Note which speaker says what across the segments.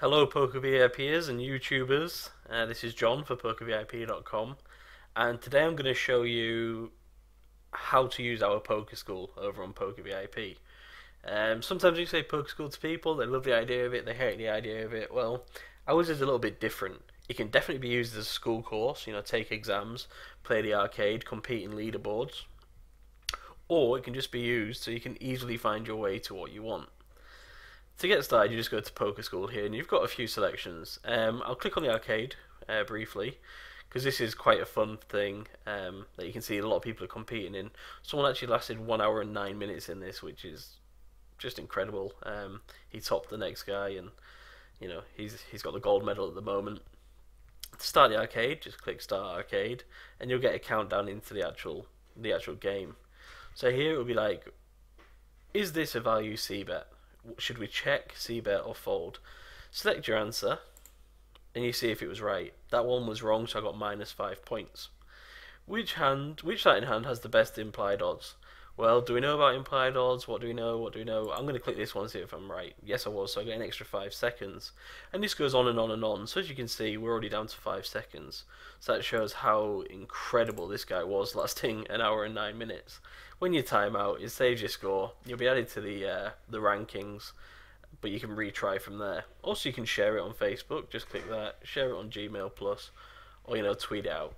Speaker 1: Hello, Poker VIPers and YouTubers. This is John for PokerVIP.com, and today I'm going to show you how to use our Poker School over on Poker VIP. Sometimes you say Poker School to people, they love the idea of it, they hate the idea of it. Well, ours is a little bit different. It can definitely be used as a school course, take exams, play the arcade, compete in leaderboards, or it can just be used so you can easily find your way to what you want. To get started, you just go to Poker School here, and you've got a few selections. I'll click on the arcade briefly, because this is quite a fun thing that you can see a lot of people are competing in. Someone actually lasted 1 hour and 9 minutes in this, which is just incredible. He topped the next guy, and he's got the gold medal at the moment. To start the arcade, just click Start Arcade, and you'll get a countdown into the actual game. So here it will be like, is this a value C bet? Should we check, c-bet, or fold? Select your answer, and you see if it was right. That one was wrong, so I got -5 points. Which starting hand has the best implied odds? Well, do we know about implied odds? What do we know? What do we know? I'm going to click this one and see if I'm right. Yes, I was, so I get an extra 5 seconds. And this goes on and on and on. So as you can see, we're already down to 5 seconds. So that shows how incredible this guy was, lasting 1 hour and 9 minutes. When you time out, it saves your score. You'll be added to the rankings, but you can retry from there. Also, you can share it on Facebook. Just click that. Share it on Gmail Plus, or tweet it out.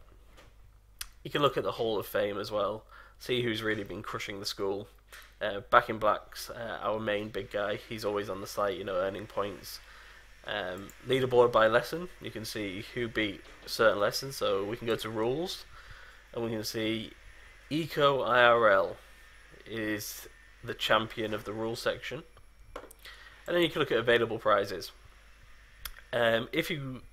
Speaker 1: You can look at the Hall of Fame as well. See who's really been crushing the school. Back in Black's our main big guy. He's always on the site, earning points. Leaderboard by lesson. You can see who beat certain lessons. So we can go to rules, and we can see Eco IRL is the champion of the rules section. And then you can look at available prizes. If you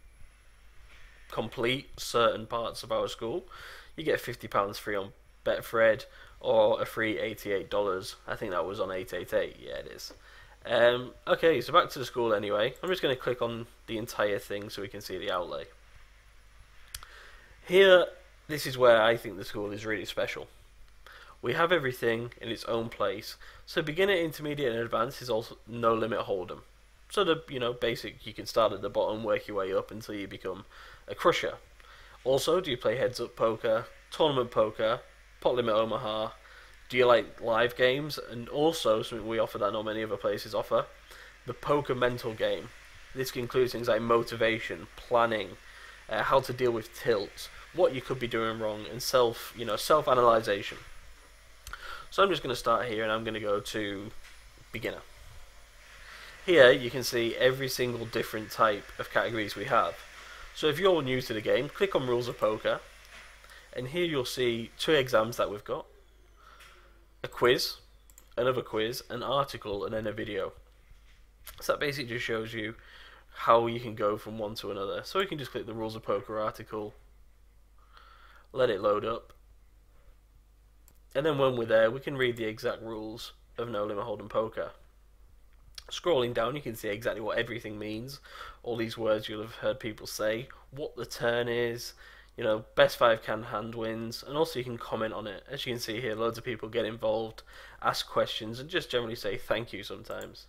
Speaker 1: complete certain parts of our school, you get £50 free on Betfred, or a free $88. I think that was on 888. Yeah, it is. Okay, so back to the school anyway. I'm just going to click on the entire thing so we can see the outlay. Here, this is where I think the school is really special. We have everything in its own place. So beginner, intermediate, and advanced is also no limit hold'em. So the basic, you can start at the bottom, work your way up until you become a crusher. Also, do you play heads up poker, tournament poker, pot limit Omaha? Do you like live games? And also, something we offer that not many other places offer, the poker mental game. This includes things like motivation, planning, how to deal with tilts, what you could be doing wrong, and self-analyzation. So I'm just going to start here, and I'm going to go to beginner. Here you can see every single different type of categories we have. So if you're new to the game, click on Rules of Poker, and here you'll see 2 exams that we've got. A quiz, another quiz, an article, and then a video. So that basically just shows you how you can go from one to another. So you can just click the Rules of Poker article, let it load up, and then when we're there, we can read the exact rules of No Limit Hold'em Poker. Scrolling down, you can see exactly what everything means. All these words you'll have heard people say, what the turn is, best 5 canned hand wins, and also you can comment on it. As you can see here, loads of people get involved, ask questions, and just generally say thank you sometimes.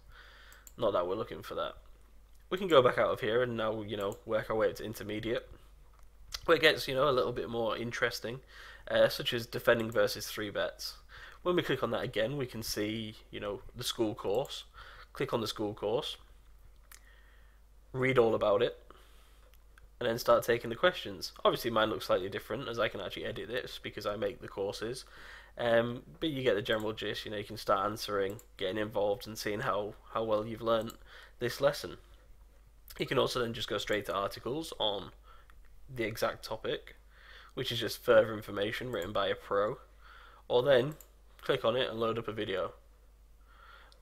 Speaker 1: Not that we're looking for that. We can go back out of here and now, work our way up to intermediate, where it gets, a little bit more interesting, such as defending versus 3 bets. When we click on that again, we can see, the school course. Click on the school course, read all about it, and then start taking the questions. Obviously mine looks slightly different, as I can actually edit this because I make the courses, but you get the general gist. You can start answering, getting involved, and seeing how well you've learnt this lesson. You can also then just go straight to articles on the exact topic, which is just further information written by a pro, or then click on it and load up a video.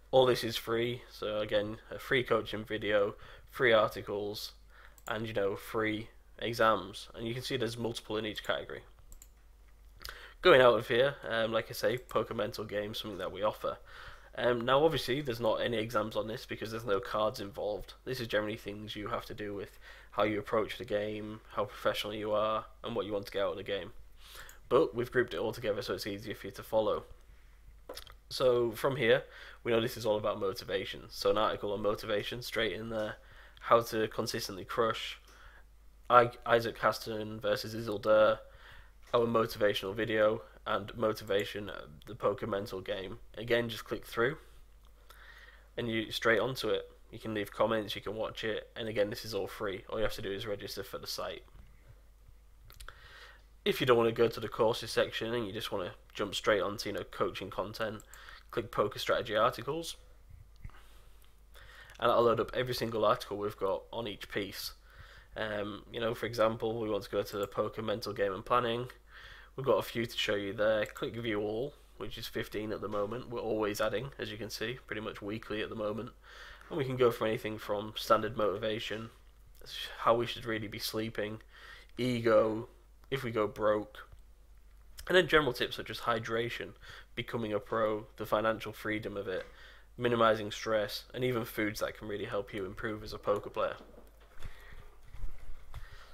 Speaker 1: All this is free, so again, a free coaching video, free articles, and free exams. And you can see there's multiple in each category. Going out of here, like I say, poker mental game, something that we offer. Now obviously there's not any exams on this because there's no cards involved. This is generally things you have to do with how you approach the game, how professional you are, and what you want to get out of the game. But we've grouped it all together so it's easier for you to follow. So from here, we know this is all about motivation. So an article on motivation straight in there. how to consistently crush, Isaac Haston versus Isildur, our motivational video, and motivation, the poker mental game. Again, just click through and you straight onto it. You can leave comments, you can watch it, and again, this is all free. All you have to do is register for the site. If you don't want to go to the courses section and you just want to jump straight onto coaching content, click poker strategy articles, and that'll load up every single article we've got on each piece. For example, we want to go to the poker mental game and planning. We've got a few to show you there. Click view all, which is 15 at the moment. We're always adding, as you can see, pretty much weekly at the moment. And we can go from anything from standard motivation, how we should really be sleeping, ego, if we go broke, and then general tips such as hydration, becoming a pro, the financial freedom of it, minimizing stress, and even foods that can really help you improve as a poker player.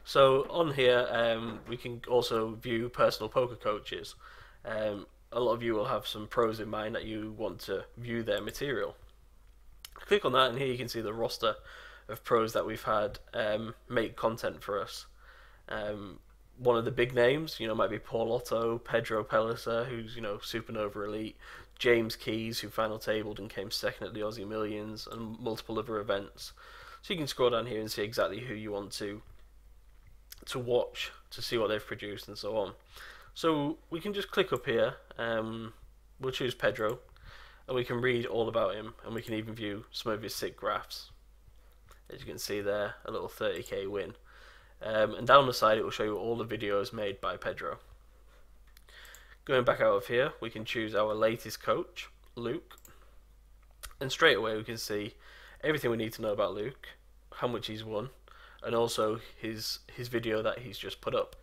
Speaker 1: So on here, we can also view personal poker coaches. A lot of you will have some pros in mind that you want to view their material. Click on that, and here you can see the roster of pros that we've had make content for us. One of the big names, might be Paul Otto, Pedro Pellicer, who's Supernova Elite, James Keys, who final tabled and came second at the Aussie Millions, and multiple other events. So you can scroll down here and see exactly who you want to watch, to see what they've produced and so on. So we can just click up here, we'll choose Pedro, and we can read all about him, and we can even view some of his sick graphs. As you can see there, a little 30k win. And down the side it will show you all the videos made by Pedro. Going back out of here, we can choose our latest coach, Luke, and straight away we can see everything we need to know about Luke, how much he's won, and also his video that he's just put up.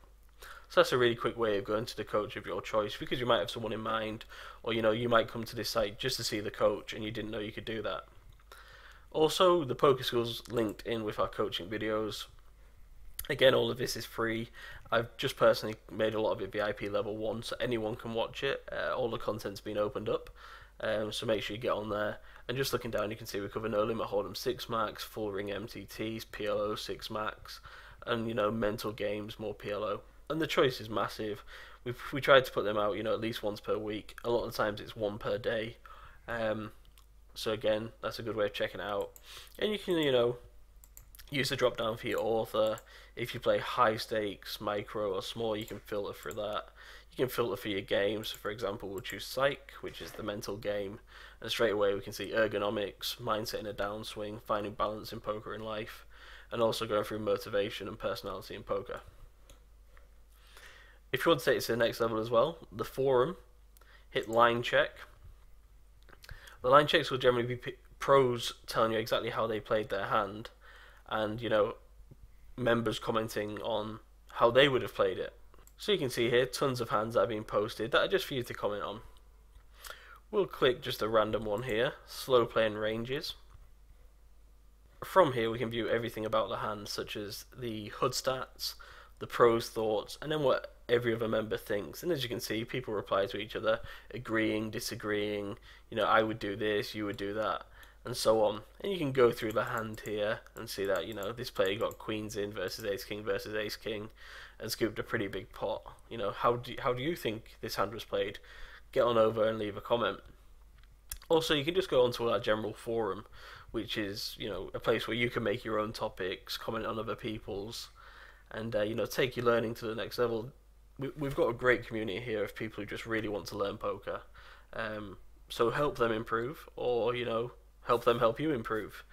Speaker 1: So that's a really quick way of going to the coach of your choice, because you might have someone in mind, or you might come to this site just to see the coach and you didn't know you could do that. Also, the Poker School's linked in with our coaching videos. Again, all of this is free. I've just personally made a lot of it VIP level 1, so anyone can watch it. All the content's been opened up, so make sure you get on there. And just looking down, you can see we cover No Limit Hold'em 6 max, Full Ring MTTs, PLO 6 max, and mental games, more PLO. And the choice is massive. We tried to put them out, at least once per week. A lot of times it's one per day. So again, that's a good way of checking it out. And you can, use the drop down for your author. If you play high stakes, micro or small, you can filter through that. You can filter for your games. For example, we'll choose Psych, which is the mental game, and straight away we can see ergonomics, mindset in a downswing, finding balance in poker and life, and also going through motivation and personality in poker. If you want to take it to the next level as well, the forum, hit line check. The line checks will generally be pros telling you exactly how they played their hand, and members commenting on how they would have played it. So you can see here tons of hands that are being posted that are just for you to comment on. We'll click just a random one here, slow play and ranges. From here we can view everything about the hand, such as the HUD stats, the pros' thoughts, and then what every other member thinks. And as you can see, people reply to each other, agreeing, disagreeing, I would do this, you would do that, and so on. And you can go through the hand here and see that this player got queens in versus ace king and scooped a pretty big pot. How do you think this hand was played? Get on over and leave a comment. Also, you can just go onto our general forum, which is a place where you can make your own topics, comment on other people's, and take your learning to the next level. We've got a great community here of people who just really want to learn poker. So help them improve, or help them help you improve.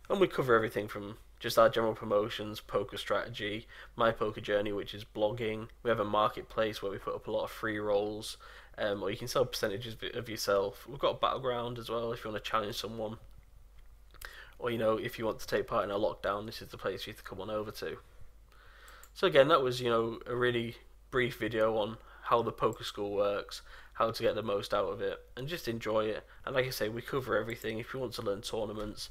Speaker 1: And we cover everything from just our general promotions, poker strategy, my poker journey, which is blogging. We have a marketplace where we put up a lot of free rolls, or you can sell percentages of yourself. We've got a battleground as well if you want to challenge someone, or if you want to take part in a lockdown, this is the place for you to come on over to. So again, that was a really brief video on how the Poker School works, how to get the most out of it, and just enjoy it. And like I say, we cover everything. If you want to learn tournaments,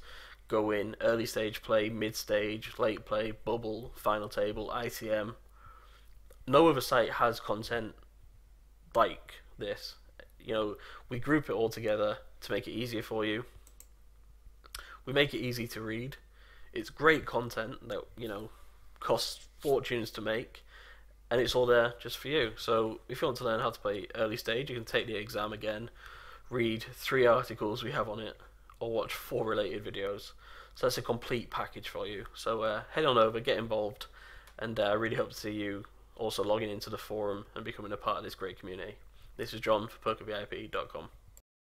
Speaker 1: go in, early stage play, mid stage, late play, bubble, final table, ITM. No other site has content like this. We group it all together to make it easier for you. We make it easy to read. It's great content that, costs fortunes to make, and it's all there just for you. So if you want to learn how to play early stage, you can take the exam again, read 3 articles we have on it, or watch 4 related videos. So that's a complete package for you. So head on over, get involved, and I really hope to see you also logging into the forum and becoming a part of this great community. This is John for PokerVIP.com.